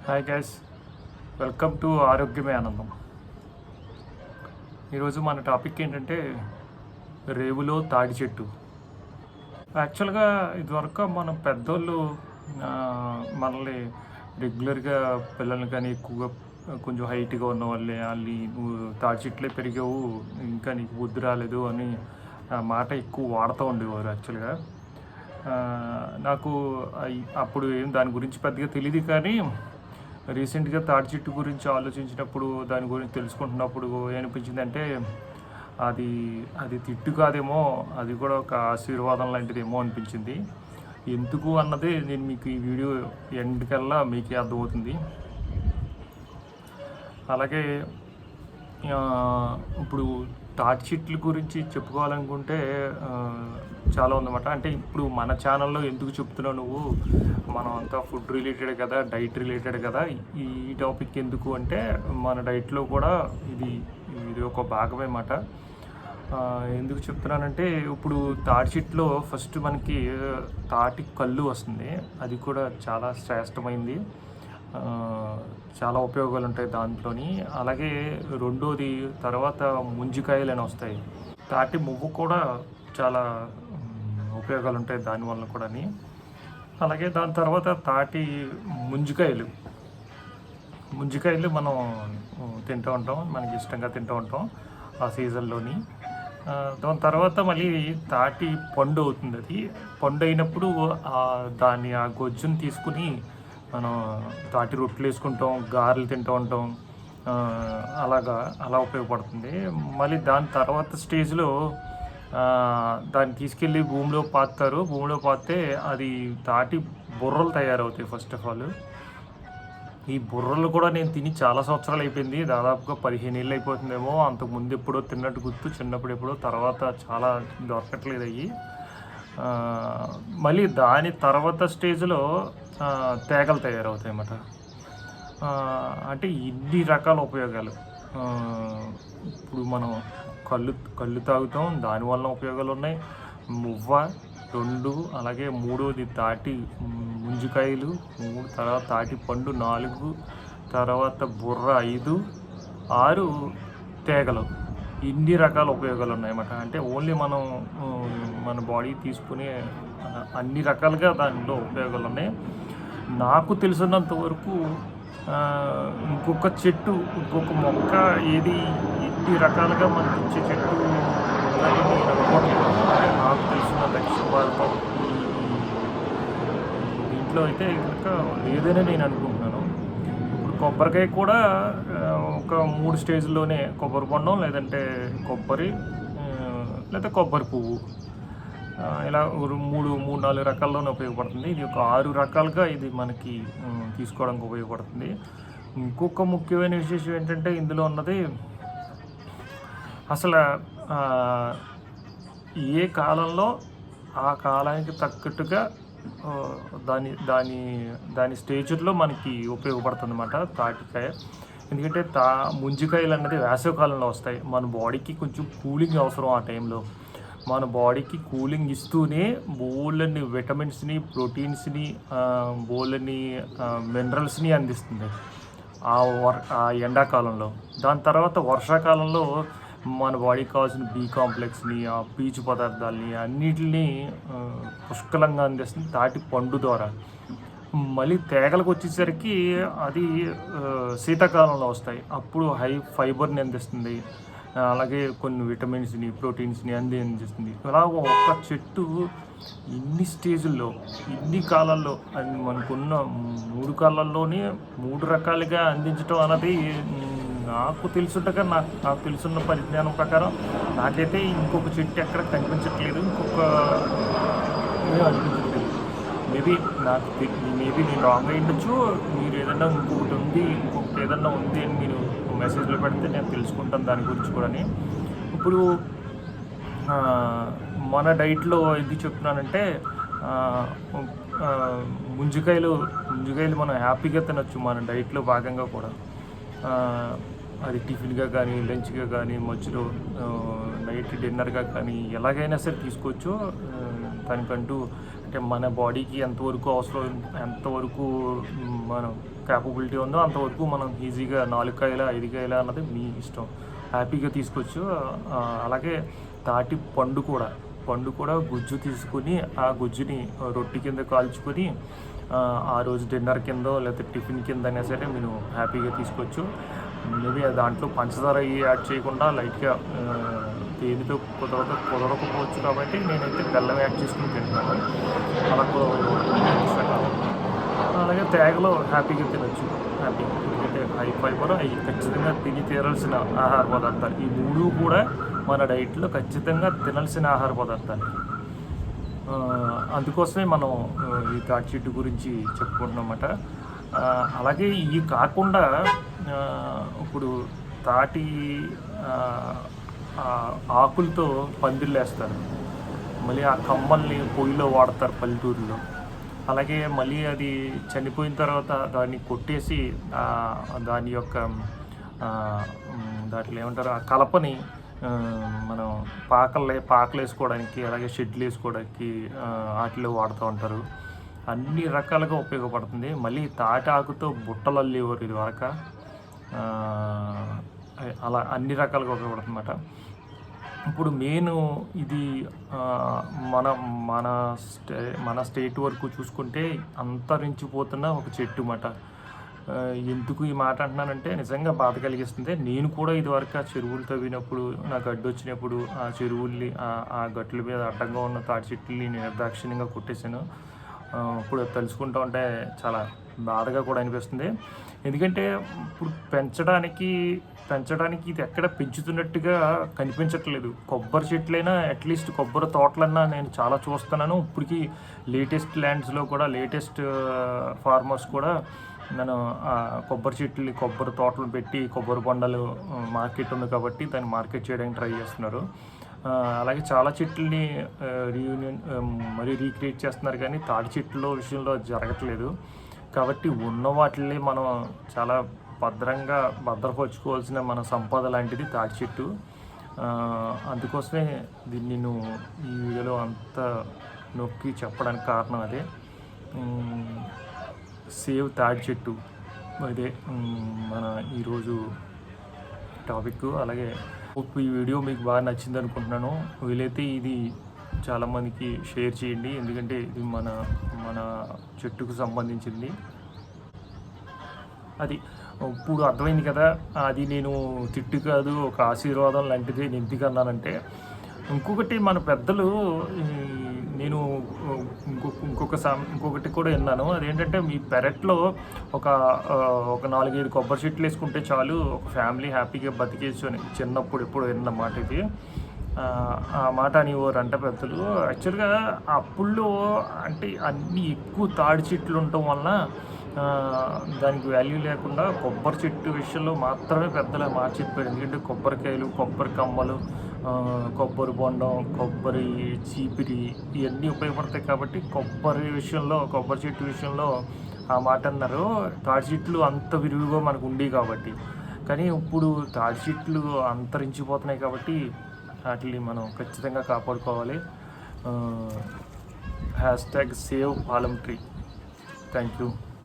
Hi guys, welcome to ఆరోగ్యమే ఆనందం. ఈరోజు మన టాపిక్ ఏంటంటే రేవులో తాడి చెట్టు. యాక్చువల్గా ఇదివరకు మనం పెద్దోళ్ళు మనల్ని రెగ్యులర్గా పిల్లల్ని కానీ ఎక్కువగా కొంచెం హైట్గా ఉన్న వాళ్ళే నువ్వు తాడి చెట్లే పెరిగావు, ఇంకా నీకు బుద్ధి రాలేదు అని మాట ఎక్కువ వాడుతూ ఉండేవారు. యాక్చువల్గా నాకు అప్పుడు ఏం దాని గురించి పెద్దగా తెలియదు, కానీ రీసెంట్గా తాడి చెట్టు గురించి ఆలోచించినప్పుడు, దాని గురించి తెలుసుకుంటున్నప్పుడు ఏమనిపించిందంటే అది అది తిట్టు కాదేమో, అది కూడా ఒక ఆశీర్వాదం లాంటిదేమో అనిపించింది. ఎందుకు అన్నది నేను మీకు ఈ వీడియో ఎండ్ కల్లా మీకే అర్థమవుతుంది. అలాగే ఇప్పుడు తాటి చెట్ల గురించి చెప్పుకోవాలనుకుంటే చాలా ఉందన్నమాట. అంటే ఇప్పుడు మన ఛానల్లో ఎందుకు చెప్తున్నావు నువ్వు, మనం అంతా ఫుడ్ రిలేటెడ్ కదా, డైట్ రిలేటెడ్ కదా, ఈ టాపిక్ ఎందుకు అంటే మన డైట్లో కూడా ఇది ఒక భాగమే అన్నమాట. ఎందుకు చెప్తున్నానంటే ఇప్పుడు తాటి చెట్టులో ఫస్ట్ మనకి తాటి కళ్ళు వస్తుంది, అది కూడా చాలా శ్రేష్టమైంది, చాలా ఉపయోగాలు ఉంటాయి దాంట్లోని. అలాగే రెండోది తర్వాత ముంజికాయలు అని వస్తాయి, తాటి మువ్వు కూడా చాలా ఉపయోగాలు ఉంటాయి దానివల్ల కూడా. అలాగే దాని తర్వాత తాటి ముంజికాయలు మనం తింటూ ఉంటాం, మనకి ఇష్టంగా తింటూ ఉంటాం ఆ సీజన్లోని. దాని తర్వాత మళ్ళీ తాటి పండు అవుతుంది. అది పండు అయినప్పుడు దాన్ని ఆ గొజ్జును తీసుకుని మనం తాటి రొట్టెలు వేసుకుంటాం, గారెలు తింటూ ఉంటాం, అలా ఉపయోగపడుతుంది. మళ్ళీ దాని తర్వాత స్టేజ్లో దాన్ని తీసుకెళ్ళి భూమిలో పాతారు. భూమిలో పాతే అది తాటి బుర్రలు తయారవుతాయి. ఫస్ట్ ఆఫ్ ఆల్ ఈ బుర్రలు కూడా నేను తిని చాలా సంవత్సరాలు అయిపోయింది, దాదాపుగా 15 ఏళ్ళు అయిపోతుందేమో. అంతకుముందు ఎప్పుడో తిన్నట్టు గుర్తు, చిన్నప్పుడు ఎప్పుడో, తర్వాత చాలా దొరకట్లేదు అయ్యి. మళ్ళీ దాని తర్వాత స్టేజ్లో తేగలు తయారవుతాయి అన్నమాట. అంటే ఇన్ని రకాల ఉపయోగాలు. ఇప్పుడు మనం కళ్ళు తాగుతాం, దానివల్ల ఉపయోగాలు ఉన్నాయి. మువ్వ 2, అలాగే మూడోది తాటి ముంజికాయలు 3, తర్వాత తాటి పండు 4, తర్వాత బుర్ర 5, 6 తేగలు. ఇన్ని రకాల ఉపయోగాలు ఉన్నాయన్నమాట. అంటే ఓన్లీ మనం మన బాడీ తీసుకునే అన్ని రకాలుగా దానిలో ఉపయోగాలు ఉన్నాయి. నాకు తెలిసినంత వరకు ఇంకొక మొక్క ఏది ఇన్ని రకాలుగా మనకి ఇచ్చే చెట్టు అని నేను అనుకోవట్లేదు. నాకు తెలిసిన దక్షిణ భారతం దీంట్లో అయితే కనుక లేదని నేను అనుకుంటున్నాను. ఇప్పుడు కొబ్బరికాయ కూడా ఒక 3 స్టేజ్లోనే, కొబ్బరి బొండం, లేదంటే కొబ్బరి, లేదా కొబ్బరి పువ్వు, ఇలా 3-4 రకాల్లోనే ఉపయోగపడుతుంది. ఇది ఒక 6 రకాలుగా ఇది మనకి తీసుకోవడానికి ఉపయోగపడుతుంది. ఇంకొక ముఖ్యమైన విశేషం ఏంటంటే ఇందులో ఉన్నది అసలు ఏ కాలంలో ఆ కాలానికి తగ్గట్టుగా దాని స్టేజ్లో మనకి ఉపయోగపడుతుంది అన్నమాట తాటికాయ. ఎందుకంటే ముంజికాయలు అన్నది వేసవికాలంలో వస్తాయి. మన బాడీకి కొంచెం కూలింగ్ అవసరం. ఆ టైంలో మన బాడీకి కూలింగ్ ఇస్తూనే బోలెడన్ని విటమిన్స్ని, ప్రోటీన్స్ని, బోలెడన్ని మినరల్స్ని అందిస్తుంది ఆ ఎండాకాలంలో. దాని తర్వాత వర్షాకాలంలో మన బాడీకి కావాల్సిన బి కాంప్లెక్స్ని, ఆ పీచు పదార్థాలని అన్నిటిని పుష్కలంగా అందిస్తుంది తాటి పండు ద్వారా. మళ్ళీ తేగలకు వచ్చేసరికి అది శీతాకాలంలో వస్తాయి, అప్పుడు హై ఫైబర్ని అందిస్తుంది, అలాగే కొన్ని విటమిన్స్ని, ప్రోటీన్స్ని అందిస్తుంది. అలా ఒక్క చెట్టు ఇన్ని స్టేజుల్లో, ఇన్ని కాలాల్లో, మనకున్న 3 కాలాల్లోనే 3 రకాలుగా అందించడం అన్నది నాకు తెలుసున్న పరిజ్ఞానం ప్రకారం నాకైతే ఇంకొక చెట్టు ఎక్కడ కనిపించట్లేదు, అనిపించట్లేదు. మేబీ నేను రాంగ్ అయ్యిండొచ్చు. మీరు ఇంకొకటి ఏదన్నా ఉంది అని మీరు మెసేజ్లో పెడితే నేను తెలుసుకుంటాను దాని గురించి కూడా. ఇప్పుడు మన డైట్లో ఎందుకు చెప్తున్నానంటే ముంజికాయలు మనం హ్యాపీగా తినొచ్చు మన డైట్లో భాగంగా కూడా. అది టిఫిన్గా కానీ, లంచ్గా కానీ, మధ్యలో నైట్ డిన్నర్గా కానీ ఎలాగైనా సరే తీసుకోవచ్చు. దానికంటూ అంటే మన బాడీకి ఎంతవరకు అవసరం, ఎంతవరకు మనం క్యాపబిలిటీ ఉందో అంతవరకు మనం ఈజీగా 4 కాయల 5 కాయల అన్నది మీ ఇష్టం, హ్యాపీగా తీసుకోవచ్చు. అలాగే తాటి పండు కూడా గుజ్జు తీసుకుని ఆ గుజ్జుని రొట్టె కింద కాల్చుకొని ఆ రోజు డిన్నర్ కిందో లేకపోతే టిఫిన్ కింద అయినా సరే మీరు హ్యాపీగా తీసుకోవచ్చు. మేబీ దాంట్లో పంచదార యాడ్ చేయకుండా లైట్గా తేనెతో కుదరకపోవచ్చు కాబట్టి నేనైతే బెల్లం యాడ్ చేసుకుని తింటాను. అలా అలాగే తేగలో హ్యాపీగా తినచ్చు. హ్యాపీగా ఎందుకంటే హై ఫైబర్ అవి ఖచ్చితంగా తిని తీరాల్సిన ఆహార పదార్థాలు. ఈ 3 కూడా మన డైట్లో ఖచ్చితంగా తినాల్సిన ఆహార పదార్థాలు. అందుకోసమే మనం ఈ తాటి చెట్టు గురించి చెప్పుకుంటున్నమాట. అలాగే ఇవి కాకుండా ఇప్పుడు తాటి ఆకులతో పందిళ్ళు వేస్తారు. మళ్ళీ ఆ కమ్మల్ని పొయ్యిలో వాడతారు పల్లెటూరులో. అలాగే మళ్ళీ అది చనిపోయిన తర్వాత దాన్ని కొట్టేసి దాని యొక్క దాంట్లో ఏమంటారు ఆ కలపని మనం పాకలు వేసుకోవడానికి, అలాగే షెడ్లు వేసుకోవడానికి వాటిలో వాడుతూ ఉంటారు. అన్ని రకాలుగా ఉపయోగపడుతుంది. మళ్ళీ తాటి ఆకుతో బుట్టలు అల్లేవారు ఇది వరకు. అలా అన్ని రకాలుగా ఉపయోగపడుతుంది అన్నమాట. ఇప్పుడు మెయిన్ ఇది మన స్టేట్ వరకు చూసుకుంటే అంతరించిపోతున్న ఒక చెట్టు మాట. ఎందుకు ఈ మాట అంటున్నానంటే నిజంగా బాధ కలిగిస్తుంది. నేను కూడా ఇదివరకు ఆ చెరువులు తవ్వినప్పుడు నాకు అడ్డు వచ్చినప్పుడు ఆ చెరువుల్ని ఆ గట్ల మీద అడ్డంగా ఉన్న తాటి చెట్లని నిర్దాక్షిణ్యంగా కొట్టేశాను. ఇప్పుడు తలుచుకుంటూ ఉంటే చాలా బాధగా కూడా అనిపిస్తుంది. ఎందుకంటే ఇప్పుడు పెంచడానికి ఇది ఎక్కడ పెంచుతున్నట్టుగా కనిపించట్లేదు. కొబ్బరి చెట్లైనా అట్లీస్ట్ కొబ్బరి తోటలన్నా నేను చాలా చూస్తున్నాను. ఇప్పటికీ లేటెస్ట్ ల్యాండ్స్లో కూడా లేటెస్ట్ ఫార్మర్స్ కూడా నేను కొబ్బరి తోటలు పెట్టి కొబ్బరి బొండలు మార్కెట్ ఉంది కాబట్టి దాన్ని మార్కెట్ చేయడానికి ట్రై చేస్తున్నారు. అలాగే చాలా చెట్లని రీక్రియేట్ చేస్తున్నారు, కానీ తాటి చెట్ల విషయంలో జరగట్లేదు. కాబట్టి ఉన్న వాటిని మనం చాలా భద్రపరుచుకోవాల్సిన మన సంపద లాంటిది తాటి చెట్టు. అందుకోసమే దీన్ని నేను ఈ వీడియోలో అంత నొక్కి చెప్పడానికి కారణం అదే. సేవ్ తాటి చెట్టు అదే మన ఈరోజు టాపిక్. అలాగే ఈ వీడియో మీకు బాగా నచ్చింది అనుకుంటున్నాను. వీలైతే ఇది చాలామందికి షేర్ చేయండి, ఎందుకంటే ఇది మన చెట్టుకు సంబంధించింది. అది ఇప్పుడు అర్థమైంది కదా. అది నేను తిట్టు కాదు, ఒక ఆశీర్వాదం లాంటిది. నేను ఎందుకన్నానంటే ఇంకొకటి మన పెద్దలు నేను ఇంకొకటి కూడా విన్నాను. అదేంటంటే మీ పెరట్లో ఒక 4-5 కొబ్బరి చెట్లు వేసుకుంటే చాలు, ఒక ఫ్యామిలీ హ్యాపీగా బతికేచ్చు అని చిన్నప్పుడు ఎప్పుడు విన్న మాట ఇది. ఆ మాట అనేవారంట పెద్దలు. యాక్చువల్గా అప్పుల్లో అంటే అన్నీ ఎక్కువ తాడి చెట్లు ఉండటం వలన దానికి వాల్యూ లేకుండా కొబ్బరి చెట్టు విషయంలో మాత్రమే పెద్దలు మాట చెప్పారు. ఎందుకంటే కొబ్బరికాయలు, కొబ్బరి కమ్మలు, కొబ్బరి బొండం, కొబ్బరి చీపిరి ఇవన్నీ ఉపయోగపడతాయి. కాబట్టి కొబ్బరి చెట్టు విషయంలో ఆ మాట అన్నారు. తాడి చెట్లు అంత విరివిగా మనకు ఉండేవి కాబట్టి. కానీ ఇప్పుడు తాడి చెట్లు అంతరించిపోతున్నాయి కాబట్టి వాటిని మనం ఖచ్చితంగా కాపాడుకోవాలి. #SavePalmTree. Thank you.